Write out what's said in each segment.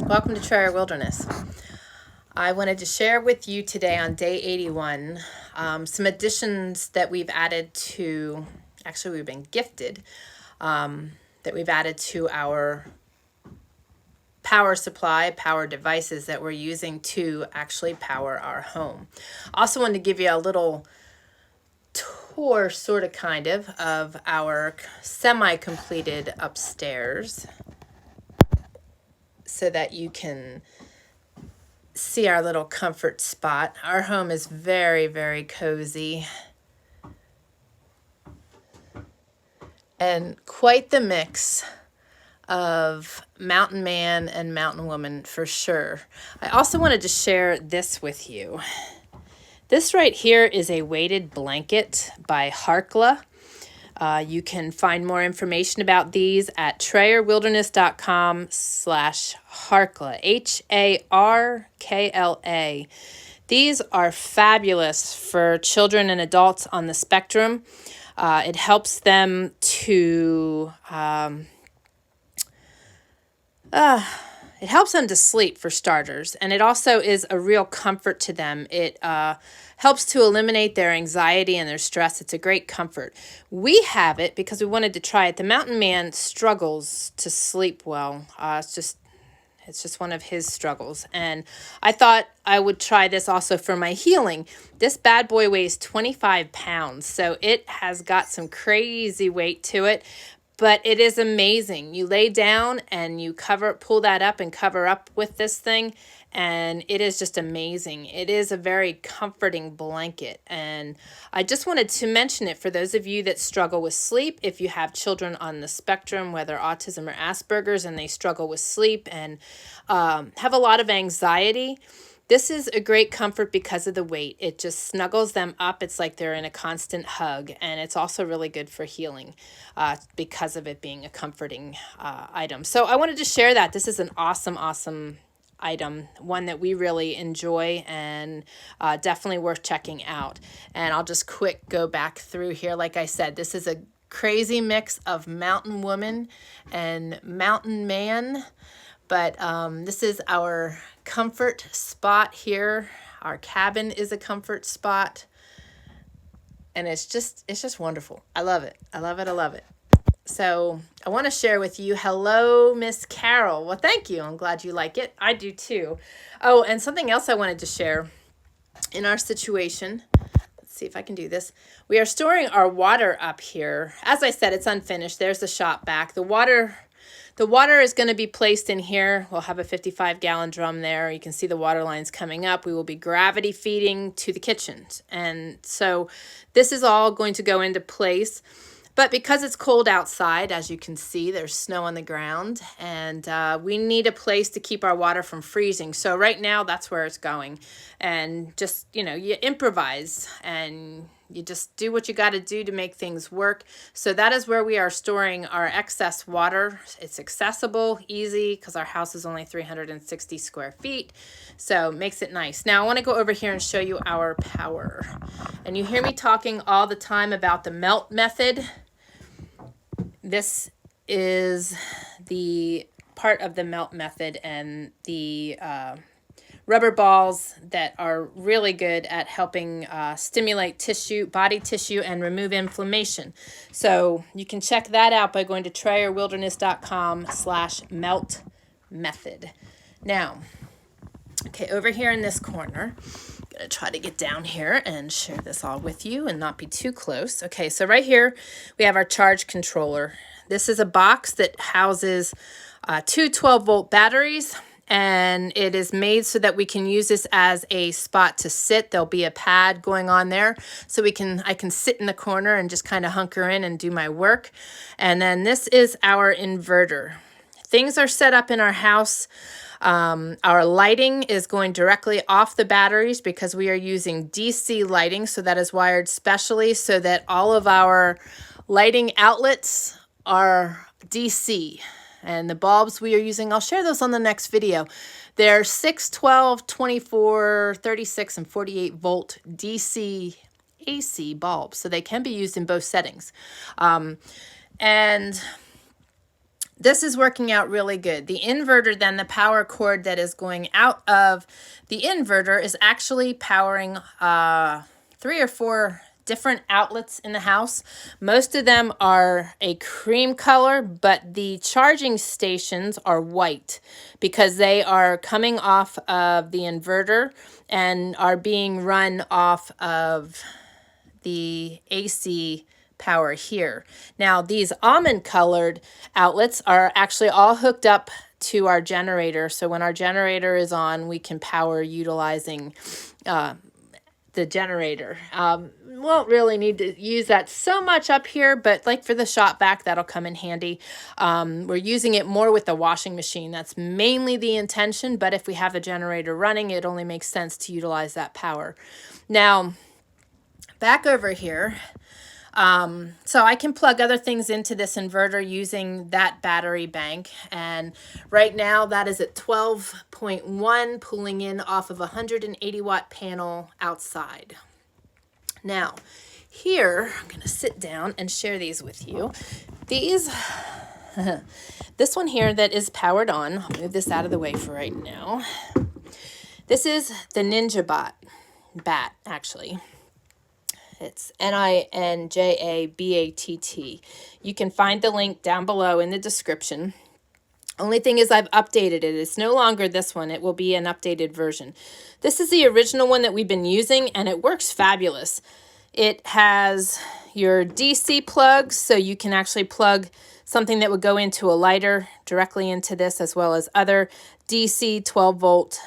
Welcome to Trayer Wilderness. I wanted to share with you today on day 81 some additions that we've added to, actually we've been gifted, that we've added to our power supply, power devices that we're using to actually power our home. Also wanted to give you a little tour, sort of kind of our semi-completed upstairs so that you can see our little comfort spot. Our home is very, very cozy and quite the mix of mountain man and mountain woman for sure. I also wanted to share this with you. This right here is a weighted blanket by Harclah. You can find more information about these at trayerwilderness.com/Harclah, Harkla. These are fabulous for children and adults on the spectrum. It helps them to sleep, for starters, and it also is a real comfort to them. It helps to eliminate their anxiety and their stress. It's a great comfort. We have it because we wanted to try it. The mountain man struggles to sleep well. It's just one of his struggles, and I thought I would try this also for my healing. This bad boy weighs 25 pounds, so it has got some crazy weight to it. But it is amazing. You lay down and you pull that up and cover up with this thing, and it is just amazing. It is a very comforting blanket, and I just wanted to mention it for those of you that struggle with sleep. If you have children on the spectrum, whether autism or Asperger's, and they struggle with sleep and have a lot of anxiety, this is a great comfort because of the weight. It just snuggles them up. It's like they're in a constant hug, and it's also really good for healing because of it being a comforting item. So I wanted to share that. This is an awesome, awesome item, one that we really enjoy and definitely worth checking out. And I'll just quick go back through here. Like I said, this is a crazy mix of mountain woman and mountain man. But this is our comfort spot here. Our cabin is a comfort spot. And it's just wonderful. I love it. I love it. I love it. So I want to share with you, hello, Miss Carol. Well, thank you. I'm glad you like it. I do too. Oh, and something else I wanted to share in our situation. Let's see if I can do this. We are storing our water up here. As I said, it's unfinished. There's the shop back. The water is going to be placed in here. We'll have a 55-gallon drum there. You can see the water lines coming up. We will be gravity feeding to the kitchen. And so this is all going to go into place. But because it's cold outside, as you can see, there's snow on the ground, and we need a place to keep our water from freezing. So right now, that's where it's going. And just, you improvise, and you just do what you got to do to make things work. So that is where we are storing our excess water. It's accessible, easy, because our house is only 360 square feet. So it makes it nice. Now I want to go over here and show you our power. And you hear me talking all the time about the melt method. This is the part of the melt method, and the rubber balls that are really good at helping stimulate tissue, body tissue, and remove inflammation. So you can check that out by going to trayerwilderness.com/melt method. Now, okay, over here in this corner, I'm going to try to get down here and share this all with you and not be too close. Okay, so right here we have our charge controller. This is a box that houses two 12-volt batteries, and it is made so that we can use this as a spot to sit. There'll be a pad going on there, so I can sit in the corner and just kind of hunker in and do my work. And then this is our inverter. Things are set up in our house. Our lighting is going directly off the batteries because we are using DC lighting, so that is wired specially so that all of our lighting outlets are DC. And the bulbs we are using, I'll share those on the next video. They're 6, 12, 24, 36, and 48 volt DC AC bulbs, so they can be used in both settings. And this is working out really good. The inverter, then, the power cord that is going out of the inverter is actually powering 3 or 4 different outlets in the house. Most of them are a cream color, but the charging stations are white because they are coming off of the inverter and are being run off of the AC power here. Now, these almond colored outlets are actually all hooked up to our generator. So when our generator is on, we can power utilizing the generator. Won't really need to use that so much up here, but like for the shop vac, that'll come in handy. We're using it more with the washing machine. That's mainly the intention, but if we have the generator running, it only makes sense to utilize that power. Now, back over here, so I can plug other things into this inverter using that battery bank. And right now that is at 12.1, pulling in off of a 180 watt panel outside. Now here, I'm going to sit down and share these with you. These, this one here that is powered on, I'll move this out of the way for right now. This is the Ninja Bat, actually. It's NINJABATT. You can find the link down below in the description. Only thing is I've updated it. It's no longer this one. It will be an updated version. This is the original one that we've been using, and it works fabulous. It has your DC plugs, so you can actually plug something that would go into a lighter directly into this, as well as other DC 12-volt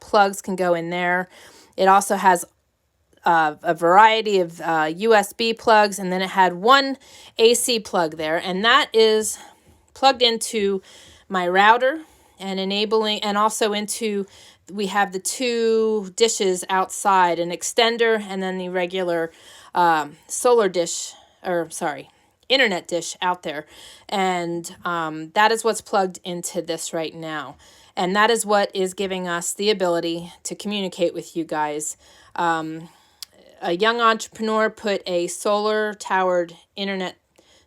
plugs can go in there. It also has a variety of USB plugs, and then it had one AC plug there, and that is plugged into my router and enabling, and also into, we have the 2 dishes outside, an extender and then the regular solar dish, or sorry, internet dish out there. And that is what's plugged into this right now. And that is what is giving us the ability to communicate with you guys. A young entrepreneur put a solar towered internet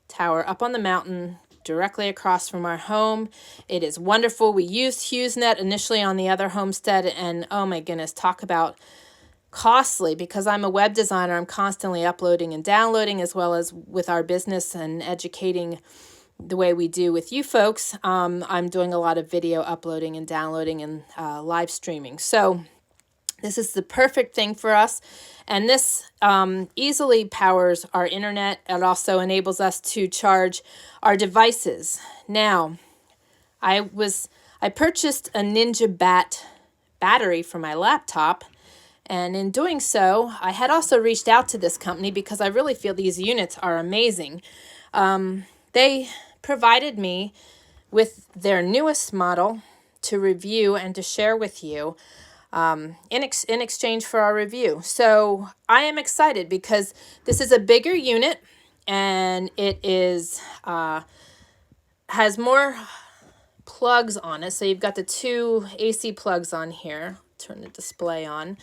tower up on the mountain directly across from our home. It is wonderful. We used HughesNet initially on the other homestead, and oh my goodness, talk about costly. Because I'm a web designer, I'm constantly uploading and downloading, as well as with our business and educating the way we do with you folks. I'm doing a lot of video uploading and downloading and live streaming. So this is the perfect thing for us. And this easily powers our internet. It also enables us to charge our devices. Now, I purchased a Ninja Bat battery for my laptop. And in doing so, I had also reached out to this company because I really feel these units are amazing. They provided me with their newest model to review and to share with you in exchange for our review. So I am excited because this is a bigger unit, and it is has more plugs on it. So you've got the 2 AC plugs on here. Turn the display on.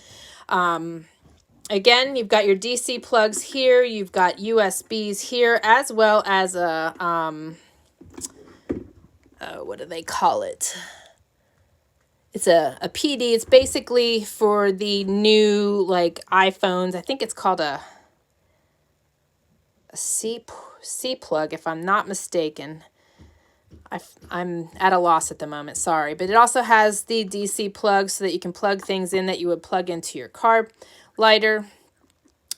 Again, you've got your DC plugs here. You've got USBs here, as well as a what do they call it? It's a PD. It's basically for the new, like, iPhones. I think it's called a C plug, if I'm not mistaken. I'm at a loss at the moment, sorry. But it also has the DC plug so that you can plug things in that you would plug into your car lighter.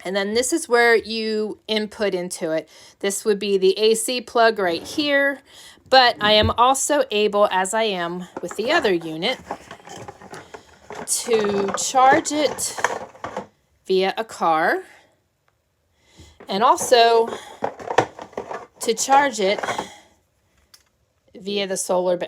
And then this is where you input into it. This would be the AC plug right here. But I am also able, as I am with the other unit, to charge it via a car, and also to charge it via the solar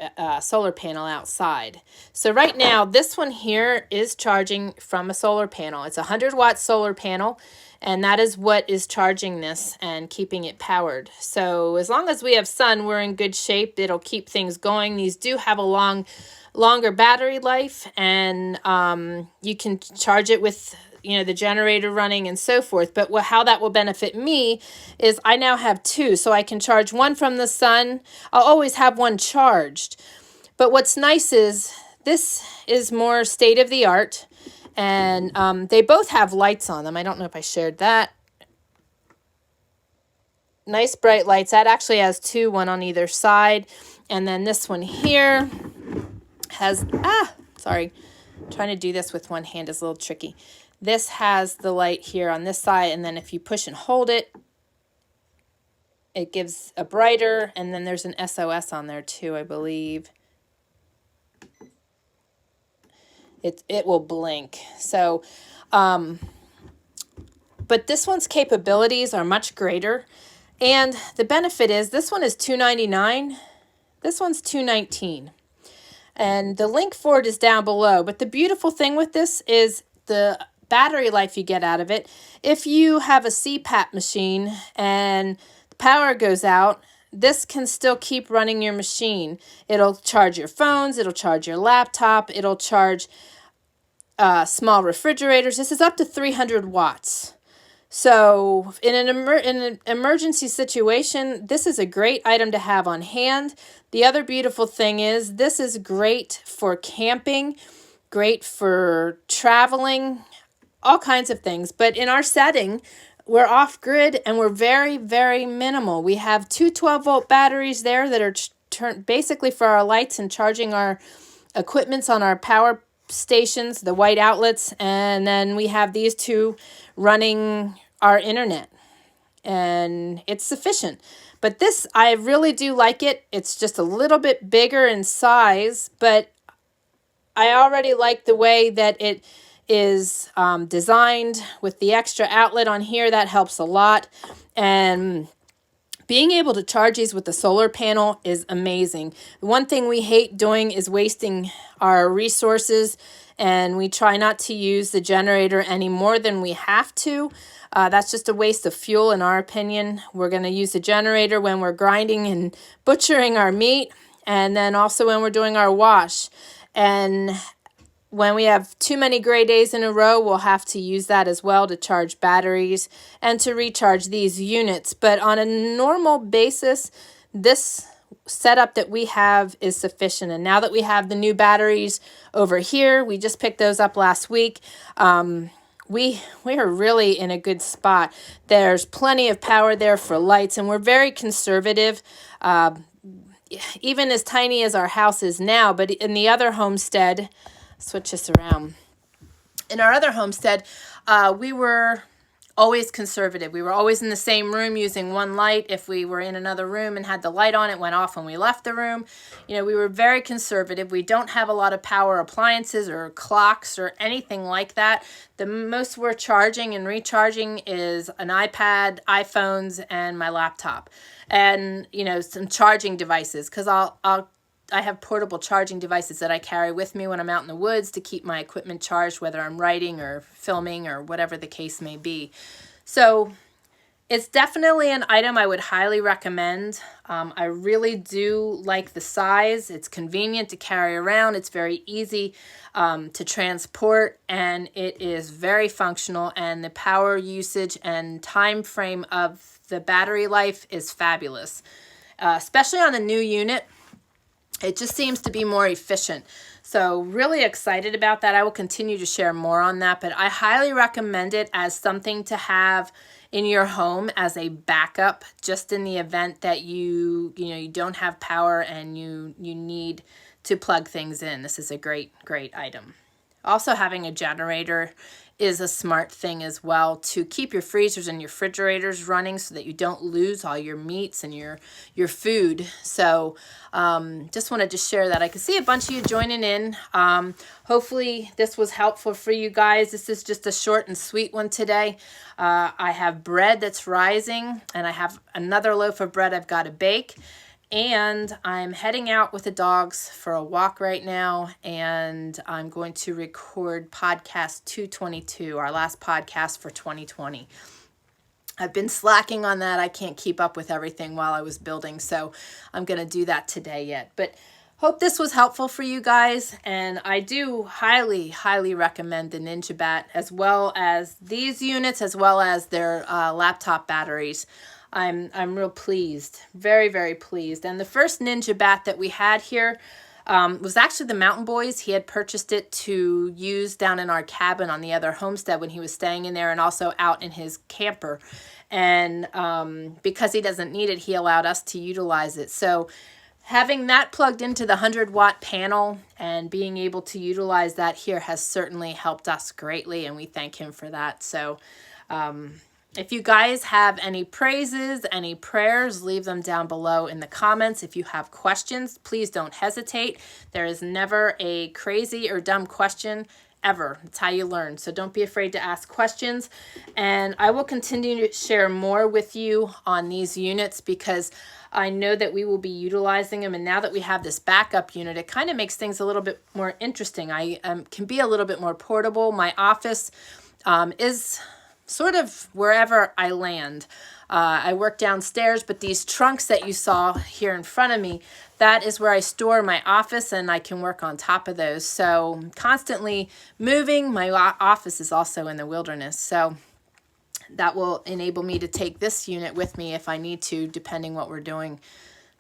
panel outside. So right now, this one here is charging from a solar panel. It's a 100-watt solar panel, and that is what is charging this and keeping it powered. So as long as we have sun, we're in good shape. It'll keep things going. These do have a longer battery life, and you can charge it with the generator running and so forth. But how that will benefit me is I now have two, so I can charge one from the sun. I'll always have one charged. But what's nice is this is more state of the art, and they both have lights on them. I don't know if I shared that. Nice bright lights. That actually has two, one on either side. And then this one here has, sorry, trying to do this with one hand is a little tricky. This has the light here on this side, and then if you push and hold it, it gives a brighter, and then there's an SOS on there too, I believe. It will blink. So, but this one's capabilities are much greater. And the benefit is this one is $2.99. This one's $2.19. And the link for it is down below. But the beautiful thing with this is the battery life you get out of it. If you have a CPAP machine and the power goes out, this can still keep running your machine. It'll charge your phones. It'll charge your laptop. It'll charge small refrigerators. This is up to 300 watts. So in an emergency situation, this is a great item to have on hand. The other beautiful thing is this is great for camping, great for traveling, all kinds of things. But in our setting, we're off-grid and we're very, very minimal. We have two 12-volt batteries there that are basically for our lights and charging our equipments on our power stations, the white outlets, and then we have these two running our internet, and it's sufficient. But this, I really do like it. It's just a little bit bigger in size, but I already like the way that it is designed with the extra outlet on here. That helps a lot. And being able to charge these with the solar panel is amazing. The one thing we hate doing is wasting our resources, and we try not to use the generator any more than we have to. That's just a waste of fuel in our opinion. We're going to use the generator when we're grinding and butchering our meat, and then also when we're doing our wash. And when we have too many gray days in a row, we'll have to use that as well to charge batteries and to recharge these units. But on a normal basis, this setup that we have is sufficient. And now that we have the new batteries over here, we just picked those up last week, we are really in a good spot. There's plenty of power there for lights, and we're very conservative. Even as tiny as our house is now, but in the other homestead, switch this around. In our other homestead, we were always conservative. We were always in the same room using one light. If we were in another room and had the light on, it went off when we left the room. We were very conservative. We don't have a lot of power appliances or clocks or anything like that. The most we're charging and recharging is an iPad, iPhones, and my laptop. And, some charging devices, because I have portable charging devices that I carry with me when I'm out in the woods to keep my equipment charged, whether I'm writing or filming or whatever the case may be. So it's definitely an item I would highly recommend. I really do like the size. It's convenient to carry around. It's very easy to transport, and it is very functional, and the power usage and time frame of the battery life is fabulous, especially on the new unit. It just seems to be more efficient. So really excited about that. I will continue to share more on that, but I highly recommend it as something to have in your home as a backup, just in the event that you don't have power and you need to plug things in. This is a great item. Also, having a generator is a smart thing as well to keep your freezers and your refrigerators running so that you don't lose all your meats and your food. So just wanted to share that. I can see a bunch of you joining in. Hopefully this was helpful for you guys. This is just a short and sweet one today. I have bread that's rising, and I have another loaf of bread I've got to bake. And I'm heading out with the dogs for a walk right now, and I'm going to record podcast 222, our last podcast for 2020. I've been slacking on that. I can't keep up with everything while I was building, so I'm going to do that today yet. But Hope this was helpful for you guys, and I do highly, highly recommend the Ninja Bat, as well as these units, as well as their laptop batteries. I'm real pleased, very, very pleased. And the first Ninja Bat that we had here was actually the Mountain Boy's. He had purchased it to use down in our cabin on the other homestead when he was staying in there, and also out in his camper. And because he doesn't need it, he allowed us to utilize it. So having that plugged into the 100-watt panel and being able to utilize that here has certainly helped us greatly, and we thank him for that. So if you guys have any praises, any prayers, leave them down below in the comments. If you have questions, please don't hesitate. There is never a crazy or dumb question ever. It's how you learn. So don't be afraid to ask questions. And I will continue to share more with you on these units, because I know that we will be utilizing them. And now that we have this backup unit, it kind of makes things a little bit more interesting. I can be a little bit more portable. My office is sort of wherever I land. I work downstairs, but these trunks that you saw here in front of me, that is where I store my office, and I can work on top of those. So constantly moving. My office is also in the wilderness, so that will enable me to take this unit with me if I need to, depending what we're doing.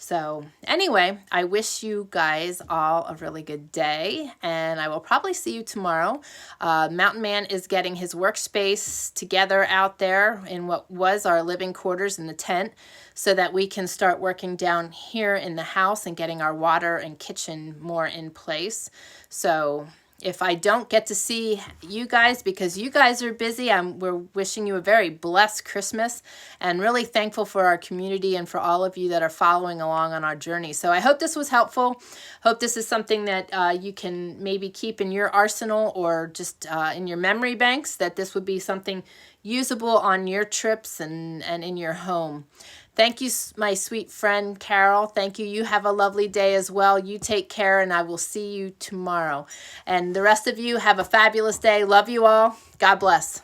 So anyway, I wish you guys all a really good day, and I will probably see you tomorrow. Mountain Man is getting his workspace together out there in what was our living quarters in the tent, so that we can start working down here in the house and getting our water and kitchen more in place. So if I don't get to see you guys because you guys are busy, we're wishing you a very blessed Christmas, and really thankful for our community and for all of you that are following along on our journey. So I hope this was helpful. Hope this is something that you can maybe keep in your arsenal, or just in your memory banks, that this would be something usable on your trips and in your home. Thank you, my sweet friend Carol. Thank you. You have a lovely day as well. You take care, and I will see you tomorrow. And the rest of you have a fabulous day. Love you all. God bless.